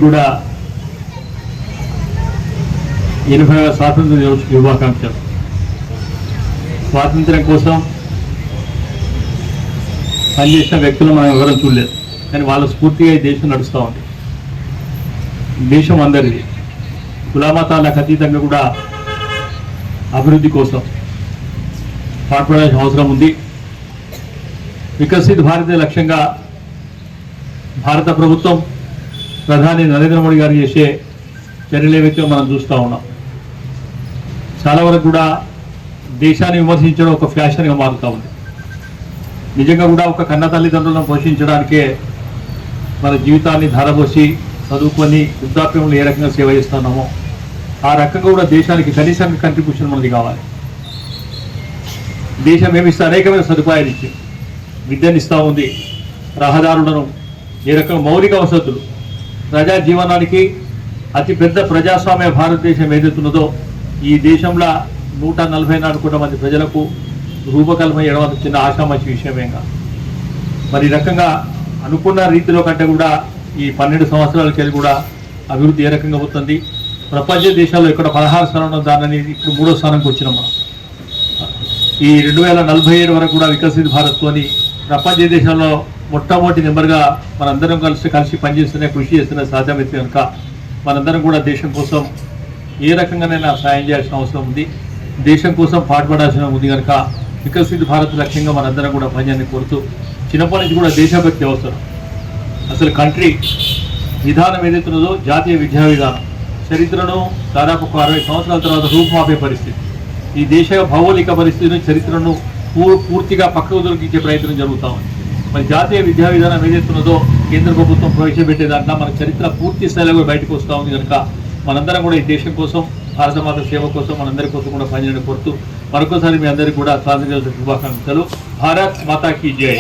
కూడా 80వ స్వాతంత్ర దినోత్సవ శుభాకాంక్షలు. స్వాతంత్ర్యం కోసం పనిచేసిన వ్యక్తులు మనం ఎవరూ చూడలేదు, కానీ వాళ్ళ స్ఫూర్తిగా ఈ దేశం నడుస్తూ ఉంది. దేశం అందరిది, కులమతాలకు అతీతంగా కూడా అభివృద్ధి కోసం పాటుపడాల్సిన అవసరం ఉంది. వికసిత్ భారతీయ లక్ష్యంగా భారత ప్రభుత్వం ప్రధాని నరేంద్ర మోడీ గారు చేసే చర్యలు ఏవైతే మనం చూస్తూ ఉన్నాం, చాలా వరకు కూడా దేశాన్ని విమర్శించడం ఒక ఫ్యాషన్గా మారుతూ ఉంది. నిజంగా కూడా ఒక కన్న తల్లిదండ్రులను పోషించడానికే మన జీవితాన్ని ధారపోసి చదువుకొని వృద్ధాప్యంలో ఏ రకంగా సేవ చేస్తున్నామో ఆ రకంగా కూడా దేశానికి కనీసంగా కంట్రిబ్యూషన్ మనది కావాలి. దేశం ఏమిస్తే అనేకమైన సదుపాయాలు ఇచ్చి విద్యను ఇస్తూ ఉంది, రహదారులను, ఏ రకంగా మౌలిక వసతులు, ప్రజా జీవనానికి అతి పెద్ద ప్రజాస్వామ్య భారతదేశం ఏదైతున్నదో ఈ దేశంలో 144 కోట్ల మంది ప్రజలకు రూపకల్పన చేయడం చిన్న ఆశామాషి విషయమేగా. మరి ఈ రకంగా అనుకున్న రీతిలో కంటే కూడా ఈ 12 సంవత్సరాలకి కూడా అభివృద్ధి ఏ రకంగా అవుతుంది. ప్రపంచ దేశాల్లో ఇక్కడ 16 స్థానంలో దానిని ఇప్పుడు 3వ స్థానంకి వచ్చినాం. మనం ఈ 2047 వరకు కూడా వికసిత భారత్తోని ప్రపంచ దేశాల్లో మొట్టమొదటి నెంబర్గా మనందరం కలిసి పనిచేస్తూనే కృషి చేస్తూనే సాధ్యమైతే కనుక మనందరం కూడా దేశం కోసం ఏ రకంగానైనా సాయం చేయాల్సిన అవసరం ఉంది. దేశం కోసం పాటుపడాల్సిన ఉంది కనుక వికసిత భారత్ లక్ష్యంగా మనందరం కూడా పనిచేయాలని కోరుతూ, చిన్నప్పటి నుంచి కూడా దేశభక్తి అవసరం. అసలు కంట్రీ విధానం ఏదైతున్నదో జాతీయ విద్యా విధానం చరిత్రను దాదాపు 60 సంవత్సరాల తర్వాత రూపుమాపే పరిస్థితి. ఈ దేశ భౌగోళిక పరిస్థితిని, చరిత్రను పూర్తిగా పక్కకు దొరికించే ప్రయత్నం జరుగుతూ ఉంది. మరి జాతీయ విద్యా విధానం ఏదైతున్నదో కేంద్ర ప్రభుత్వం ప్రవేశపెట్టే దాంట్లో మన చరిత్ర పూర్తి స్థాయిలో కూడా బయటకు వస్తూ ఉంది కనుక మనందరం కూడా ఈ దేశం కోసం, భారతమాత సేవ కోసం మనందరి కోసం కూడా పనిచేయడం కోరుతూ మరొకసారి మీ అందరికీ కూడా స్వాతంత్ర్య శుభాకాంక్షలు. భారత్ మాతా కీ జై.